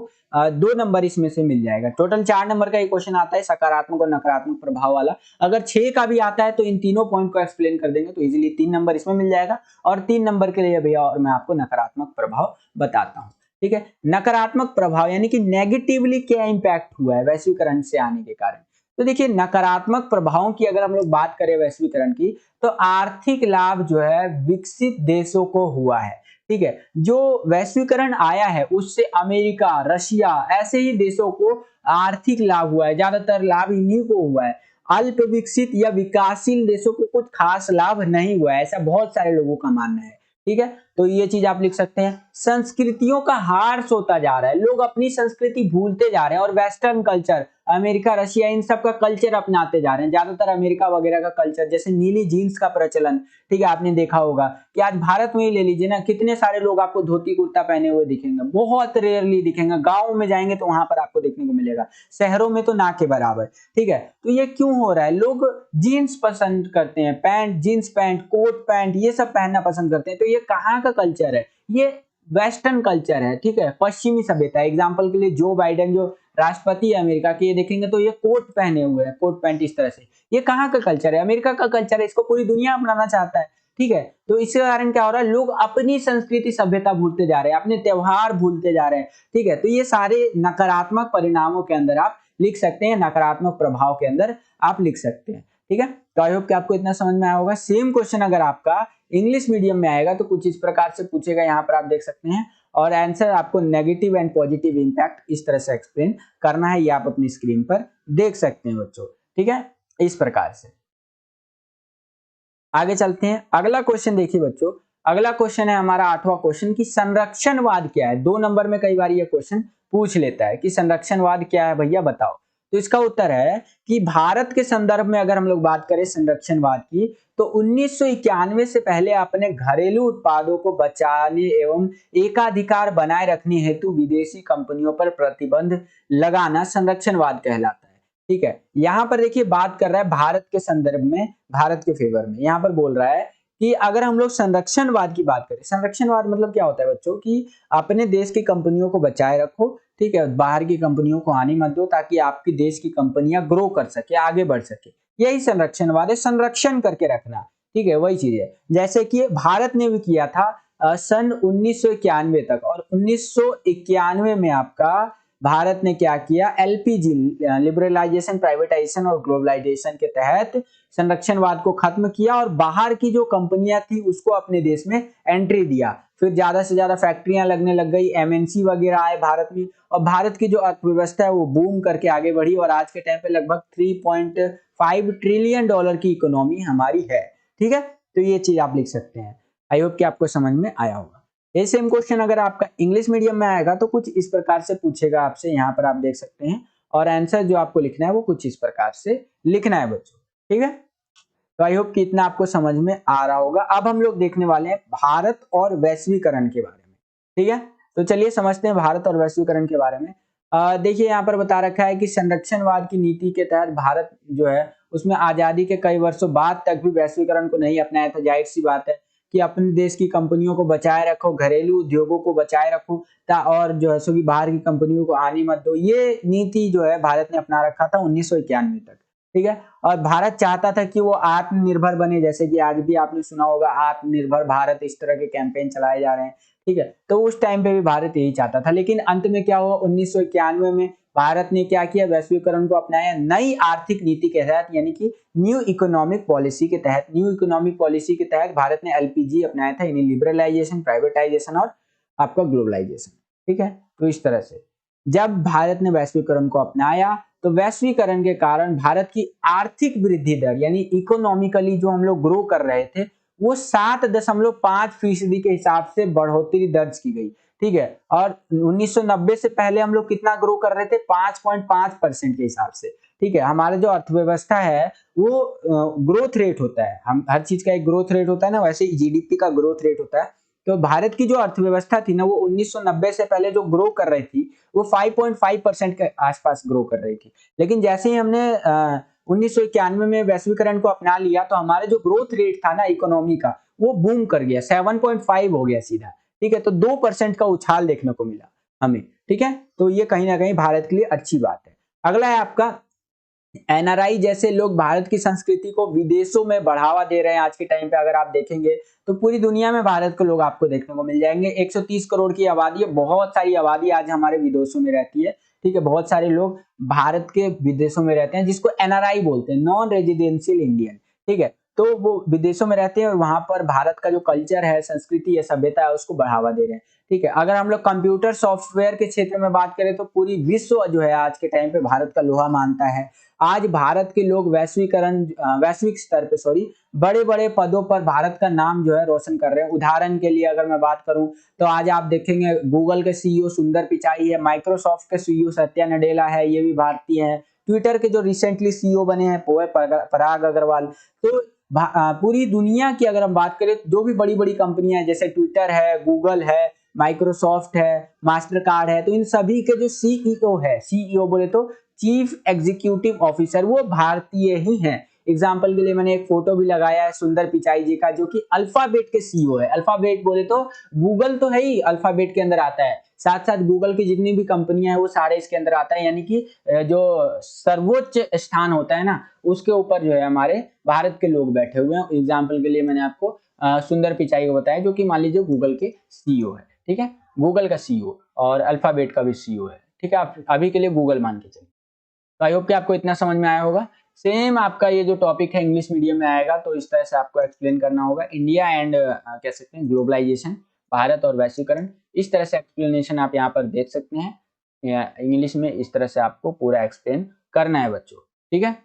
2 नंबर इसमें से मिल जाएगा। टोटल 4 नंबर का एक क्वेश्चन आता है सकारात्मक और नकारात्मक प्रभाव वाला। अगर 6 का भी आता है तो इन तीनों पॉइंट को एक्सप्लेन कर देंगे तो इजीली 3 नंबर इसमें मिल जाएगा। और 3 नंबर के लिए भैया और मैं आपको नकारात्मक प्रभाव बताता हूँ। ठीक है, नकारात्मक प्रभाव यानी कि नेगेटिवली क्या इंपैक्ट हुआ है वैश्वीकरण से आने के कारण। तो देखिए, नकारात्मक प्रभावों की अगर हम लोग बात करें वैश्वीकरण की, तो आर्थिक लाभ जो है विकसित देशों को हुआ है। ठीक है, जो वैश्वीकरण आया है उससे अमेरिका, रशिया ऐसे ही देशों को आर्थिक लाभ हुआ है, ज्यादातर लाभ इन्हीं को हुआ है। अल्प विकसित या विकासशील देशों को कुछ खास लाभ नहीं हुआ है, ऐसा बहुत सारे लोगों का मानना है। ठीक है, तो ये चीज आप लिख सकते हैं। संस्कृतियों का हार्स होता जा रहा है, लोग अपनी संस्कृति भूलते जा रहे हैं और वेस्टर्न कल्चर, अमेरिका, रशिया, इन सब का कल्चर अपनाते जा रहे हैं। ज्यादातर अमेरिका वगैरह का कल्चर, जैसे नीली जीन्स का प्रचलन, ठीक है, आपने देखा होगा कि आज भारत में ही ले लीजिए ना, कितने सारे लोग आपको धोती कुर्ता पहने हुए दिखेंगे, बहुत रेयरली दिखेंगे। गाँव में जाएंगे तो वहां पर आपको देखने को मिलेगा, शहरों में तो ना के बराबर। ठीक है, तो ये क्यों हो रहा है? लोग जीन्स पसंद करते हैं, pant, jeans pant, coat pant, ये सब पहनना पसंद करते हैं। तो ये कहाँ का कल्चर है? ये वेस्टर्न कल्चर है। ठीक है, पश्चिमी सभ्यता। एग्जाम्पल के लिए जो बाइडेन जो राष्ट्रपति है अमेरिका के, ये देखेंगे तो ये कोट पहने हुए हैं, कोट पैंट इस तरह से। ये कहाँ का कल्चर है? अमेरिका का कल्चर है, इसको पूरी दुनिया अपनाना चाहता है। ठीक है, तो इसके कारण क्या हो रहा है? लोग अपनी संस्कृति सभ्यता भूलते जा रहे हैं, अपने त्योहार भूलते जा रहे हैं। ठीक है, तो ये सारे नकारात्मक परिणामों के अंदर आप लिख सकते हैं, नकारात्मक प्रभाव के अंदर आप लिख सकते हैं। ठीक है, तो आई होप कि आपको इतना समझ में आया होगा। सेम क्वेश्चन अगर आपका इंग्लिश मीडियम में आएगा तो कुछ इस प्रकार से पूछेगा, यहाँ पर आप देख सकते हैं, और आंसर आपको नेगेटिव एंड पॉजिटिव इंपैक्ट इस तरह से एक्सप्लेन करना है। ये आप अपनी स्क्रीन पर देख सकते हैं बच्चों। ठीक है, इस प्रकार से आगे चलते हैं। अगला क्वेश्चन देखिए बच्चों, अगला क्वेश्चन है हमारा 8वां क्वेश्चन कि संरक्षणवाद क्या है। 2 नंबर में कई बार ये क्वेश्चन पूछ लेता है कि संरक्षणवाद क्या है भैया बताओ। तो इसका उत्तर है कि भारत के संदर्भ में अगर हम लोग बात करें संरक्षणवाद की, तो 1991 से पहले अपने घरेलू उत्पादों को बचाने एवं एकाधिकार बनाए रखने हेतु विदेशी कंपनियों पर प्रतिबंध लगाना संरक्षणवाद कहलाता है। ठीक है, यहां पर देखिए बात कर रहा है भारत के संदर्भ में, भारत के फेवर में। यहां पर बोल रहा है कि अगर हम लोग संरक्षणवाद की बात करें, संरक्षणवाद मतलब क्या होता है बच्चों, कि अपने देश की कंपनियों को बचाए रखो। ठीक है, बाहर की कंपनियों को आने मत दो, ताकि आपकी देश की कंपनियां ग्रो कर सके, आगे बढ़ सके। यही संरक्षणवाद है, संरक्षण करके रखना। ठीक है, वही चीज है जैसे कि भारत ने भी किया था सन 1991 तक, और 1991 में आपका भारत ने क्या किया, एलपीजी, लिबरलाइजेशन, प्राइवेटाइजेशन और ग्लोबलाइजेशन के तहत संरक्षणवाद को खत्म किया और बाहर की जो कंपनियां थी उसको अपने देश में एंट्री दिया। फिर ज्यादा से ज्यादा फैक्ट्रियां लगने लग गई, एमएनसी वगैरह आए भारत में, और भारत की जो अर्थव्यवस्था है वो बूम करके आगे बढ़ी, और आज के टाइम पे लगभग 3.5 ट्रिलियन डॉलर की इकोनॉमी हमारी है। ठीक है, तो ये चीज आप लिख सकते हैं। आई होप कि आपको समझ में आया होगा। ये सेम क्वेश्चन अगर आपका इंग्लिश मीडियम में आएगा तो कुछ इस प्रकार से पूछेगा आपसे, यहाँ पर आप देख सकते हैं, और आंसर जो आपको लिखना है वो कुछ इस प्रकार से लिखना है बच्चों। ठीक है, तो आई होप कि इतना आपको समझ में आ रहा होगा। अब हम लोग देखने वाले हैं भारत और वैश्वीकरण के बारे में, ठीक है। तो चलिए समझते हैं भारत और वैश्वीकरण के बारे में। देखिए यहाँ पर बता रखा है कि संरक्षणवाद की नीति के तहत भारत जो है उसमें आजादी के कई वर्षों बाद तक भी वैश्वीकरण को नहीं अपनाया था। जाहिर सी बात है कि अपने देश की कंपनियों को बचाए रखो, घरेलू उद्योगों को बचाए रखो और जो है सो कि बाहर की कंपनियों को आने मत दो, ये नीति जो है भारत ने अपना रखा था 1991 तक, ठीक है। और भारत चाहता था कि वो आत्मनिर्भर बने, जैसे कि आज भी आपने सुना होगा आत्मनिर्भर भारत, इस तरह के कैंपेन चलाए जा रहे हैं, ठीक है। तो उस टाइम पे भी भारत यही चाहता था, लेकिन अंत में क्या हुआ 1991 में भारत ने क्या किया, वैश्वीकरण को अपनाया नई आर्थिक नीति के तहत, यानी कि न्यू इकोनॉमिक पॉलिसी के तहत। न्यू इकोनॉमिक पॉलिसी के तहत भारत ने एलपीजी अपनाया था, यानी लिबरलाइजेशन, प्राइवेटाइजेशन और आपका ग्लोबलाइजेशन, ठीक है। तो इस तरह से जब भारत ने वैश्वीकरण को अपनाया तो वैश्वीकरण के कारण भारत की आर्थिक वृद्धि दर, यानी इकोनॉमिकली जो हम लोग ग्रो कर रहे थे, वो 7.5% के हिसाब से बढ़ोतरी दर्ज की गई, ठीक है। और 1990 से पहले हम लोग कितना ग्रो कर रहे थे, 5.5% के हिसाब से, ठीक है। हमारा जो अर्थव्यवस्था है वो ग्रोथ रेट होता है, हम हर चीज का एक ग्रोथ रेट होता है ना, वैसे ही जीडीपी का ग्रोथ रेट होता है। तो भारत की जो अर्थव्यवस्था थी ना, वो 1990 से पहले जो ग्रो कर रही थी वो 5.5% के आसपास ग्रो कर रही थी। लेकिन जैसे ही हमने 1991 में वैश्वीकरण को अपना लिया तो हमारा जो ग्रोथ रेट था ना इकोनॉमी का, वो बूम कर गया, 7.5 हो गया सीधा, ठीक है। तो 2% का उछाल देखने को मिला हमें, ठीक है। तो ये कहीं ना कहीं भारत के लिए अच्छी बात है। अगला है आपका एनआरआई जैसे लोग भारत की संस्कृति को विदेशों में बढ़ावा दे रहे हैं। आज के टाइम पे अगर आप देखेंगे तो पूरी दुनिया में भारत के लोग आपको देखने को मिल जाएंगे। 130 करोड़ की आबादी है, बहुत सारी आबादी आज हमारे विदेशों में रहती है, ठीक है। बहुत सारे लोग भारत के विदेशों में रहते हैं, जिसको एनआरआई बोलते हैं, नॉन रेजिडेंशियल इंडियन, ठीक है। तो वो विदेशों में रहते हैं और वहां पर भारत का जो कल्चर है, संस्कृति है, सभ्यता है, उसको बढ़ावा दे रहे हैं, ठीक है। अगर हम लोग कंप्यूटर सॉफ्टवेयर के क्षेत्र में बात करें तो पूरी विश्व जो है आज के टाइम पे भारत का लोहा मानता है। आज भारत के लोग वैश्विक स्तर पे बड़े बड़े पदों पर भारत का नाम जो है रोशन कर रहे हैं। उदाहरण के लिए अगर मैं बात करूं तो आज आप देखेंगे गूगल के सीईओ सुंदर पिचाई है, माइक्रोसॉफ्ट के सीईओ सत्या नडेला है, ये भी भारतीय है। ट्विटर के जो रिसेंटली सीईओ बने हैं वो है पराग अग्रवाल। तो पूरी दुनिया की अगर हम बात करें, जो भी बड़ी बड़ी कंपनियां हैं जैसे ट्विटर है, गूगल है, माइक्रोसॉफ्ट है, मास्टर कार्ड है, तो इन सभी के जो सीईओ है, सीईओ बोले तो चीफ एग्जीक्यूटिव ऑफिसर, वो भारतीय ही हैं। एग्जाम्पल के लिए मैंने एक फोटो भी लगाया है सुंदर पिचाई जी का, जो कि अल्फाबेट के सीईओ है। अल्फाबेट बोले तो गूगल तो है ही, अल्फाबेट के अंदर आता है, साथ साथ गूगल की जितनी भी कंपनियां हैं वो सारे इसके अंदर आता है। यानी कि जो सर्वोच्च स्थान होता है ना, उसके ऊपर जो है हमारे भारत के लोग बैठे हुए हैं। एग्जाम्पल के लिए मैंने आपको सुंदर पिचाई को बताया, जो कि मान लीजिए गूगल के सीईओ है, ठीक है। गूगल का सीईओ और अल्फाबेट का भी सीईओ है, ठीक है। आप अभी के लिए गूगल मान के चलिए। तो आई होप कि आपको इतना समझ में आया होगा। सेम आपका ये जो टॉपिक है इंग्लिश मीडियम में आएगा, तो इस तरह से आपको एक्सप्लेन करना होगा। इंडिया एंड कह सकते हैं ग्लोबलाइजेशन, भारत और वैश्वीकरण, इस तरह से एक्सप्लेनेशन आप यहाँ पर देख सकते हैं। इंग्लिश में इस तरह से आपको पूरा एक्सप्लेन करना है बच्चों, ठीक है।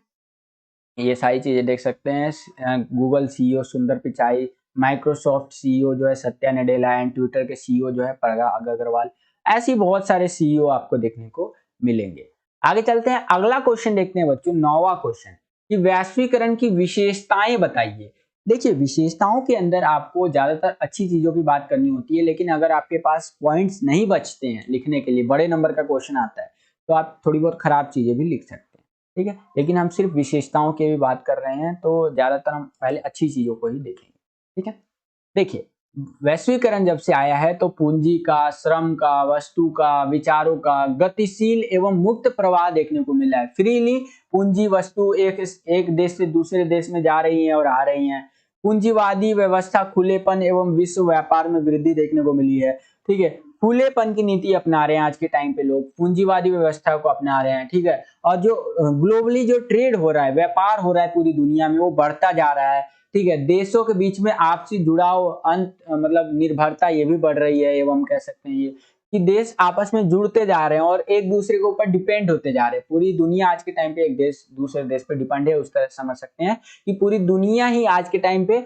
ये सारी चीजें देख सकते हैं। गूगल सीईओ सुंदर पिचाई, माइक्रोसॉफ्ट सीईओ जो है सत्या नडेला एंड ट्विटर के सीईओ जो है पराग अग्रवाल, ऐसी बहुत सारे सीईओ आपको देखने को मिलेंगे। आगे चलते हैं, अगला क्वेश्चन देखते हैं बच्चों, 9वां क्वेश्चन, कि वैश्वीकरण की विशेषताएं बताइए। देखिए विशेषताओं के अंदर आपको ज्यादातर अच्छी चीजों की बात करनी होती है, लेकिन अगर आपके पास पॉइंट्स नहीं बचते हैं लिखने के लिए, बड़े नंबर का क्वेश्चन आता है, तो आप थोड़ी बहुत खराब चीजें भी लिख सकते हैं, ठीक है। लेकिन हम सिर्फ विशेषताओं की भी बात कर रहे हैं, तो ज्यादातर हम पहले अच्छी चीजों को ही देखेंगे, ठीक है। देखिए वैश्वीकरण जब से आया है तो पूंजी का, श्रम का, वस्तु का, विचारों का गतिशील एवं मुक्त प्रवाह देखने को मिला है। फ्रीली पूंजी वस्तु एक देश से दूसरे देश में जा रही है और आ रही हैं। पूंजीवादी व्यवस्था, खुलेपन एवं विश्व व्यापार में वृद्धि देखने को मिली है, ठीक है। खुलेपन की नीति अपना रहे हैं आज के टाइम पे लोग, पूंजीवादी व्यवस्था को अपना रहे हैं, ठीक है। और जो ग्लोबली जो ट्रेड हो रहा है, व्यापार हो रहा है पूरी दुनिया में, वो बढ़ता जा रहा है, ठीक है। देशों के बीच में आपसी जुड़ाव, मतलब निर्भरता ये भी बढ़ रही है, एवं कह सकते हैं ये कि देश आपस में जुड़ते जा रहे हैं और एक दूसरे के ऊपर डिपेंड होते जा रहे हैं। पूरी दुनिया आज के टाइम पे एक देश दूसरे देश पे डिपेंड है, उस तरह समझ सकते हैं कि पूरी दुनिया ही आज के टाइम पे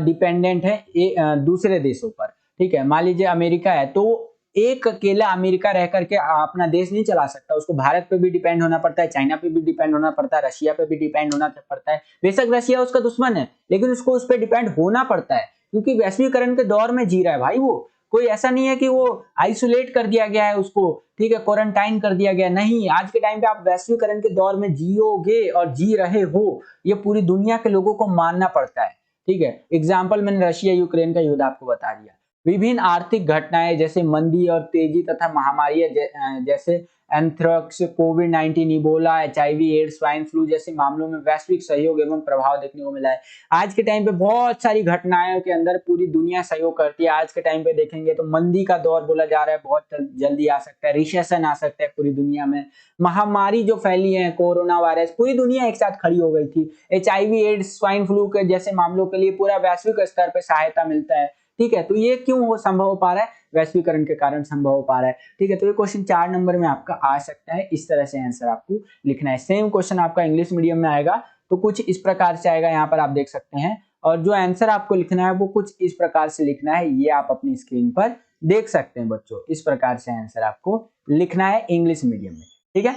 डिपेंडेंट है दूसरे देशों पर, ठीक है। मान लीजिए अमेरिका है, तो एक अकेला अमेरिका रह करके अपना देश नहीं चला सकता, उसको भारत पे भी डिपेंड होना पड़ता है, चाइना पे भी डिपेंड होना पड़ता है, रशिया पे भी डिपेंड होना पड़ता है। बेशक रशिया उसका दुश्मन है, लेकिन उसको उस पर डिपेंड होना पड़ता है, क्योंकि वैश्वीकरण के दौर में जी रहा है भाई वो। कोई ऐसा नहीं है कि वो आइसोलेट कर दिया गया है उसको, ठीक है, क्वारंटाइन कर दिया गया, नहीं। आज के टाइम पे आप वैश्वीकरण के दौर में जियोगे और जी रहे हो, ये पूरी दुनिया के लोगों को मानना पड़ता है, ठीक है। एग्जाम्पल मैंने रशिया यूक्रेन का युद्ध आपको बता दिया। विभिन्न आर्थिक घटनाएं जैसे मंदी और तेजी तथा महामारी जैसे एंथ्रेक्स, कोविड-19, Ebola, HIV AIDS, swine flu जैसे मामलों में वैश्विक सहयोग एवं प्रभाव देखने को मिला है। आज के टाइम पे बहुत सारी घटनाओं के अंदर पूरी दुनिया सहयोग करती है। आज के टाइम पे देखेंगे तो मंदी का दौर बोला जा रहा है, बहुत जल्दी आ सकता है, रिसेशन आ सकता है पूरी दुनिया में। महामारी जो फैली है, कोरोना वायरस, पूरी दुनिया एक साथ खड़ी हो गई थी। एचआईवी एड्स, स्वाइन फ्लू के जैसे मामलों के लिए पूरा वैश्विक स्तर पर सहायता मिलता है, ठीक है। तो ये क्यों हो संभव हो पा रहा है? वैश्वीकरण के कारण संभव हो पा रहा है, ठीक है। तो ये क्वेश्चन 4 नंबर में आपका आ सकता है, इस तरह से आंसर आपको लिखना है। सेम क्वेश्चन आपका इंग्लिश मीडियम में आएगा तो कुछ इस प्रकार से आएगा, यहाँ पर आप देख सकते हैं। और जो आंसर आपको लिखना है वो कुछ इस प्रकार से लिखना है, ये आप अपनी स्क्रीन पर देख सकते हैं बच्चों। इस प्रकार से आंसर आपको लिखना है इंग्लिश मीडियम में, ठीक है।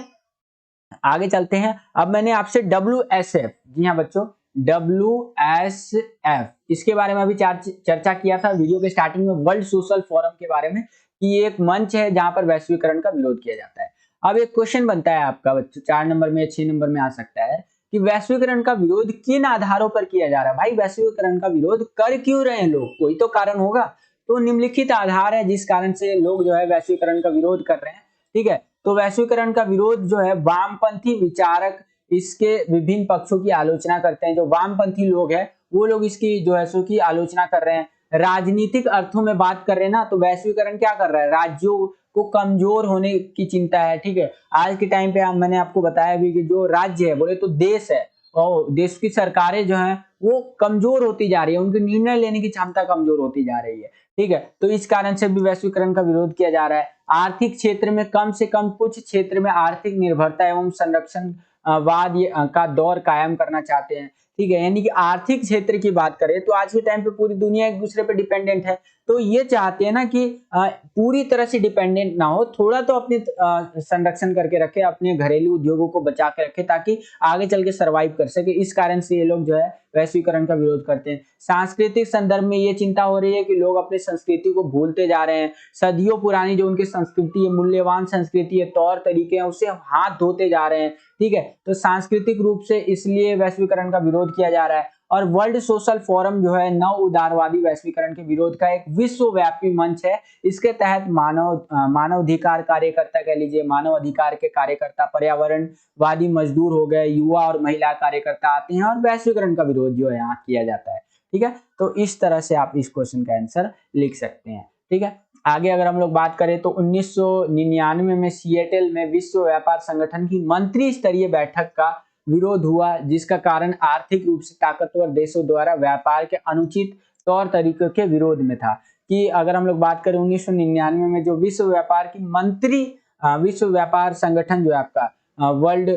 आगे चलते हैं। अब मैंने आपसे WSF, जी हाँ बच्चों, WSF इसके बारे में अभी चर्चा किया था वीडियो के स्टार्टिंग में, वर्ल्ड सोशल फोरम के बारे में, कि ये एक मंच है जहां पर वैश्वीकरण का विरोध किया जाता है। अब एक क्वेश्चन बनता है आपका बच्चों, 4 नंबर में या 6 नंबर में आ सकता है, कि वैश्वीकरण का विरोध किन आधारों पर किया जा रहा है। भाई वैश्वीकरण का विरोध कर क्यों रहे हैं लोग, कोई तो कारण होगा। तो निम्नलिखित आधार है जिस कारण से लोग जो है वैश्वीकरण का विरोध कर रहे हैं, ठीक है। तो वैश्वीकरण का विरोध जो है, वामपंथी विचारक इसके विभिन्न पक्षों की आलोचना करते हैं। जो वामपंथी लोग हैं वो लोग इसकी जो है सो की आलोचना कर रहे हैं। राजनीतिक अर्थों में बात कर रहे हैं ना, तो वैश्वीकरण क्या कर रहा है, राज्यों को कमजोर होने की चिंता है, ठीक है। आज के टाइम पे मैंने आपको बताया भी कि जो राज्य है, बोले तो देश है, और देश की सरकारें जो हैं वो कमजोर होती जा रही है, उनकी निर्णय लेने की क्षमता कमजोर होती जा रही है, ठीक है। तो इस कारण से भी वैश्वीकरण का विरोध किया जा रहा है। आर्थिक क्षेत्र में कम से कम कुछ क्षेत्र में आर्थिक निर्भरता एवं संरक्षण वाद का दौर कायम करना चाहते हैं, ठीक है। यानी कि आर्थिक क्षेत्र की बात करें तो आज के टाइम पे पूरी दुनिया एक दूसरे पे डिपेंडेंट है, तो ये चाहते हैं ना कि पूरी तरह से डिपेंडेंट ना हो, थोड़ा तो अपने संरक्षण करके रखे, अपने घरेलू उद्योगों को बचा के रखे, ताकि आगे चल के सर्वाइव कर सके। इस कारण से ये लोग जो है वैश्वीकरण का विरोध करते हैं। सांस्कृतिक संदर्भ में ये चिंता हो रही है कि लोग अपनी संस्कृति को भूलते जा रहे हैं। सदियों पुरानी जो उनकी संस्कृति है, मूल्यवान संस्कृति है, तौर तरीके हैं, उससे हाथ धोते जा रहे हैं, ठीक है। तो सांस्कृतिक रूप से इसलिए वैश्वीकरण का विरोध किया जा रहा है। और वर्ल्ड सोशल फोरम जो है नव उदारवादी वैश्वीकरण के विरोध का एक विश्वव्यापी मंच है। इसके तहत मानवाधिकार कार्यकर्ता कह लीजिए, मानव अधिकार के कार्यकर्ता, पर्यावरणवादी मजदूर हो गए, युवा और महिला कार्यकर्ता आते हैं और वैश्वीकरण का विरोध जो है यहाँ किया जाता है, ठीक है। तो इस तरह से आप इस क्वेश्चन का आंसर लिख सकते हैं, ठीक है। आगे अगर हम लोग बात करें तो 1999 में सिएटल में विश्व व्यापार संगठन की मंत्री स्तरीय बैठक का विरोध हुआ, जिसका कारण आर्थिक रूप से ताकतवर देशों द्वारा व्यापार के अनुचित तौर तरीकों के विरोध में था। कि अगर हम लोग बात करें 1999 में जो विश्व व्यापार की मंत्री विश्व व्यापार संगठन जो है आपका वर्ल्ड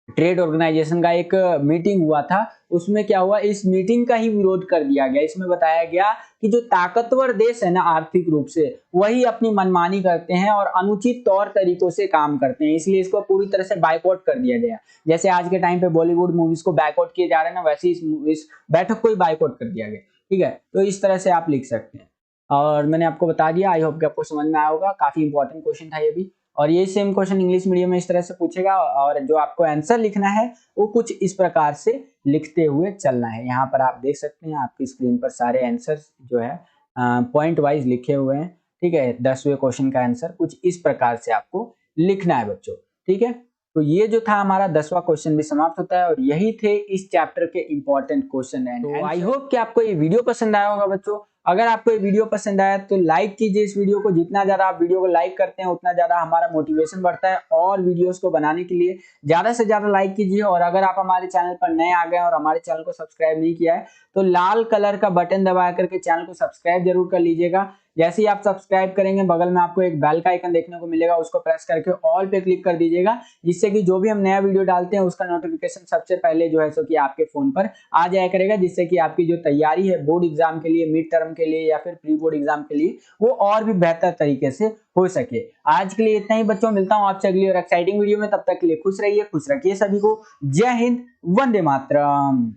ट्रेड ऑर्गेनाइजेशन का एक मीटिंग हुआ था, उसमें क्या हुआ, इस मीटिंग का ही विरोध कर दिया गया। इसमें बताया गया कि जो ताकतवर देश है ना आर्थिक रूप से, वही अपनी मनमानी करते हैं और अनुचित तौर तरीकों से काम करते हैं, इसलिए इसको पूरी तरह से बाइकआउट कर दिया गया। जैसे आज के टाइम पे बॉलीवुड मूवीज को बाइकआउट किए जा रहे हैं ना, वैसे इस बैठक को ही बाइकआउट कर दिया गया, ठीक है। तो इस तरह से आप लिख सकते हैं। और मैंने आपको बता दिया, आई होप कि आपको समझ में आया होगा। काफी इंपॉर्टेंट क्वेश्चन था ये भी, और ये सेम क्वेश्चन इंग्लिश मीडियम में इस तरह से पूछेगा, और जो आपको आंसर लिखना है वो कुछ इस प्रकार से लिखते हुए चलना है। यहाँ पर आप देख सकते हैं आपकी स्क्रीन पर सारे आंसर जो है पॉइंट वाइज लिखे हुए हैं, ठीक है। 10वें क्वेश्चन का आंसर कुछ इस प्रकार से आपको लिखना है बच्चों, ठीक है। तो ये जो था हमारा 10वां क्वेश्चन भी समाप्त होता है, और यही थे इस चैप्टर के इंपॉर्टेंट क्वेश्चन एंड तो आई होप कि आपको ये वीडियो पसंद आया होगा बच्चों। अगर आपको ये वीडियो पसंद आया तो लाइक कीजिए इस वीडियो को। जितना ज्यादा आप वीडियो को लाइक करते हैं उतना ज्यादा हमारा मोटिवेशन बढ़ता है और वीडियोस को बनाने के लिए। ज्यादा से ज्यादा लाइक कीजिए, और अगर आप हमारे चैनल पर नए आ गए और हमारे चैनल को सब्सक्राइब नहीं किया है तो लाल कलर का बटन दबा करके चैनल को सब्सक्राइब जरूर कर लीजिएगा। जैसे ही आप सब्सक्राइब करेंगे बगल में आपको एक बेल का आइकन देखने को मिलेगा, उसको प्रेस करके ऑल पे क्लिक कर दीजिएगा, जिससे कि जो भी हम नया वीडियो डालते हैं उसका नोटिफिकेशन सबसे पहले जो है सो कि आपके फोन पर आ जाया करेगा, जिससे कि आपकी जो तैयारी है बोर्ड एग्जाम के लिए, मिड टर्म के लिए या फिर प्री बोर्ड एग्जाम के लिए वो और भी बेहतर तरीके से हो सके। आज के लिए इतना ही बच्चों, मिलता हूं आपसे अगली और एक्साइटिंग वीडियो में। तब तक के लिए खुश रहिए, खुश रखिए सभी को। जय हिंद, वंदे मातरम।